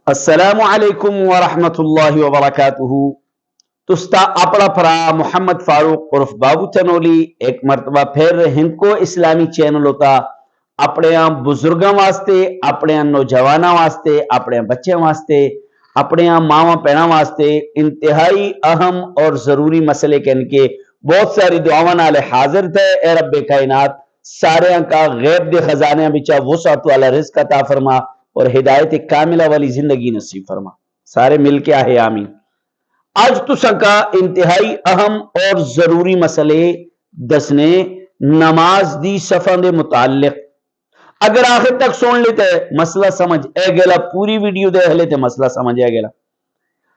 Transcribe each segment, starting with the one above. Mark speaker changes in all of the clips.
Speaker 1: السلام علیکم ورحمۃ اللہ وبرکاتہ۔ تستا اپنا پھرا محمد فاروق عرف بابو تنولی ایک مرتبہ پھر ہند کو اسلامی چینل ہوتا اپنے بزرگاں واسطے، اپنے نوجوانوں واسطے، اپنے بچوں واسطے، اپنے ماواں بہناں واسطے انتہائی اہم اور ضروری مسئلے کہن کے بہت ساری دعاواں نال حاضر تھے۔ اے رب کائنات سارے کا غیب دے خزانے بچا وسعت والا رزق عطا فرما اور ہدایت کاملہ والی زندگی نصیب فرما، سارے مل کے آہے آمین۔ آج تساں کا انتہائی اہم اور ضروری مسئلے دسنے نماز دی صفاں دے متعلق۔ اگر آخر تک سن لیتے مسئلہ سمجھ اے گلا، پوری ویڈیو دے ہلے تے مسئلہ سمجھ اے گلا۔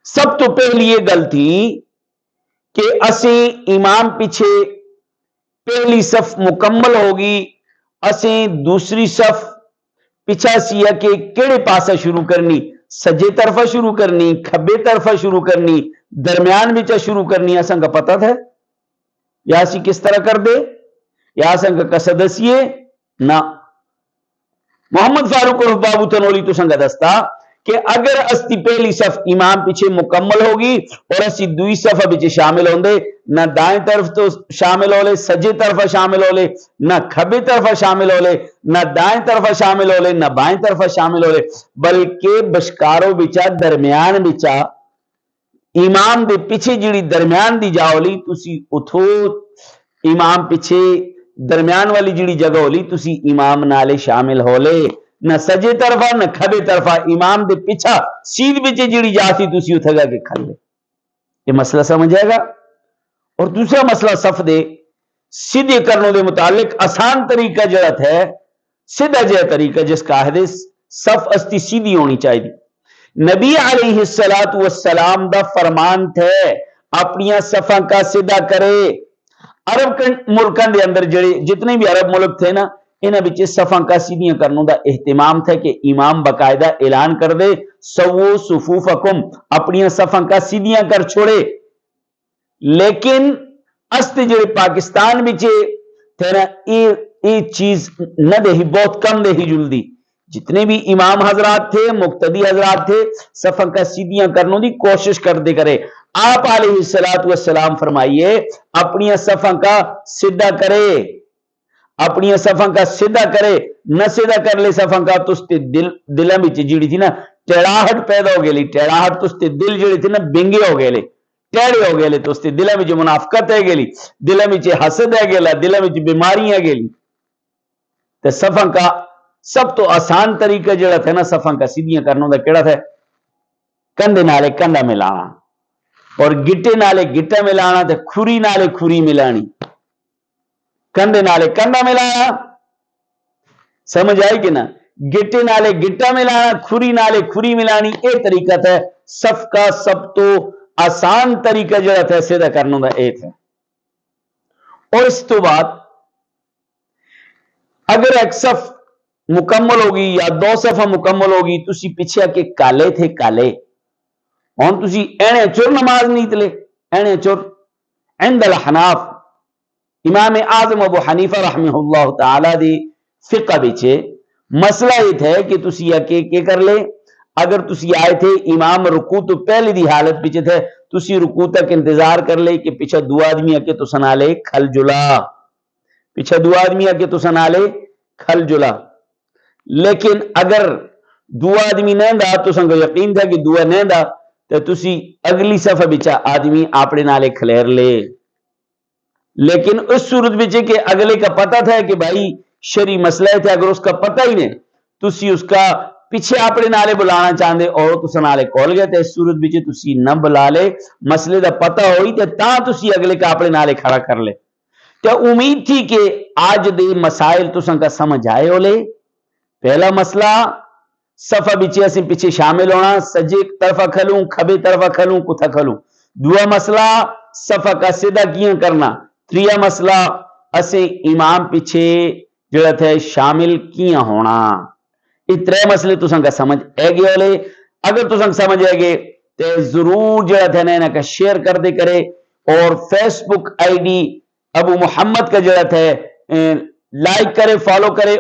Speaker 1: سب تو پہلی یہ گل تھی کہ اسیں امام پیچھے پہلی صف مکمل ہوگی، اسیں دوسری صف پیچھا سیا کہ کیڑے پاسا شروع کرنی، سجے طرفہ شروع کرنی، کھبے طرفہ شروع کرنی، درمیان بچا شروع کرنی، اساں کا پتہ تھا یا اسی کس طرح کر دے یا اساں کا قصد اسیے نہ۔ محمد فاروق عرف بابو تنولی تو سنگا دستا کہ اگر استی پہلی صف امام پیچھے مکمل ہوگی اور اسی دوئی صف پیچھے شامل ہوں دے، نہ دائیں طرف تو شامل ہو لے، سجے طرف شامل ہو لے، نہ کھبے طرف شامل ہو لے، نہ دائیں طرف شامل ہو لے، نہ بائیں طرف شامل ہو لے، بلکہ بشکارو بچا درمیان بچا امام دے پیچھے جڑی درمیان دی جا ہولی تسی اتھو امام پیچھے درمیان والی جڑی جگہ ہولی تسی امام نالے شامل ہو لے، نہ سجے طرفہ نہ کھبے طرفہ، امام دے پیچھا سیدھ بچے جڑی جاتی تسی اتھا گا کے کھل لے۔ یہ مسئلہ سمجھ آئے گا۔ اور دوسرا مسئلہ صف دے سیدھے کرنوں دے متعلق آسان طریقہ جڑت ہے، سیدھا جہ طریقہ جس کا ہے صف استی سیدھی ہونی چاہیے۔ نبی علیہ السلام دا فرمان تھے اپنی صفاں کا سیدھا کرے۔ عرب ملکان دے اندر جتنے بھی عرب ملک تھے نا، انہاں بچے صفاں کا سیدھیاں کرنوں دا اہتمام تھا کہ امام باقاعدہ اعلان کر دے سوو صفوفکم، اپنی صفاں کا سیدھیاں کر چھوڑے۔ لیکن استے جڑے پاکستان بچے تھے نا، یہ چیز نہ دیہی، بہت کم دیہی جلدی۔ جتنے بھی امام حضرات تھے، مقتدی حضرات تھے، صفاں کا سیدھیاں کرنوں دی کوشش کر دے کرے۔ آپ علیہ السلام فرمائیے اپنی صفاں کا سیدھا کرے، اپنی صفاں کا سیدھا کرے، نہ سیدھا کر لے صفاں کا تو اس تے دلوں میں جڑی تھی نا ٹیڑاہٹ پیدا ہو گئی، ٹیڑاہٹ تو اس تے دل جڑی تھی نا بنگے ہو گئے، ٹیڑے ہو گئے، تو اس تے دلوں میں منافقت ہے گئی، دلوں میں حسد ہے گیا، دلوں میں بیماری ہے گئی۔ تو صفاں کا سب تو آسان طریقہ جڑا تھا نا صفاں کا سیدھیاں کرنوں دا کیڑا تھا؟ کندھے نالے کندھا ملانا اور گٹے نالے گٹا ملانا تے کھری نالے کھری ملانی۔ کندھے نالے کندھا ملانا، سمجھ آئی کہ نا؟ گٹے نالے گٹا ملانا، کھری نالے کھری ملانی، اے طریقہ تھا صف کا سب تو آسان طریقہ جڑا تھا سیدھا کرنوں دا اے تھا۔ اور اس تو بعد اگر ایک صف مکمل ہوگی یا دو صفحہ مکمل ہوگی، تسی پیچھے کے کالے تھے کالے، ہون تسی اینے چور نماز نہیں تلے، اینے چور۔ عند الحناف امام اعظم ابو حنیفہ رحمہ اللہ تعالی دی فقہ بچے مسئلہ یہ تھا کہ تسی یا کہ کر لے، اگر تسی آئے تھے امام رکوع تو پہلی دی حالت پیچھے تھے، تسی رکوع تک انتظار کر لے کہ پیچھے دو آدمی آ کے تو سنا لے کھل جلا، پیچھے دو آدمی آ کے تو سنا لے کھل جلا۔ لیکن اگر دو آدمی نہیں دا تو سنگو یقین تھا کہ دو نہیں دا تو تسی اگلی صفحہ بچا آدمی اپنے نالے کھلیر لے۔ لیکن اس صورت بچے کہ اگلے کا پتہ تھا کہ بھائی شرعی مسئلہ تھا، اگر اس کا پتہ ہی نہیں تسی اس کا پیچھے اپنے نالے بلانا چاہتے اور تو سنالے کھول گئے تو اس صورت بچے تسی نہ بلا لے، مسئلے دا پتہ ہوئی تو تسی اگلے کا اپنے نالے کھڑا کر لے۔ تو امید تھی کہ آج دے مسائل تو سنگا سمجھ آئے ہو لے۔ پہلا مسئلہ صفحہ بچے سے پیچھے شامل ہونا، سجے طرفہ کھلوں کھبے طرفہ کھلوں کتھا کھلوں۔ دوسرا مسئلہ صفحہ کا سیدھا کیوں کرنا۔ تیسرا مسئلہ اسے امام پیچھے جڑا تھا شامل کیوں ہونا۔ یہ ترے مسئلے تو سنگا سمجھ اے گئے ہو لے۔ اگر تو سنگ سمجھ آئے گے تو ضرور جڑا تھا نا کا شیئر کر دے کرے، اور فیس بک آئی ڈی ابو محمد کا جڑا تھا لائک کرے، فالو کرے۔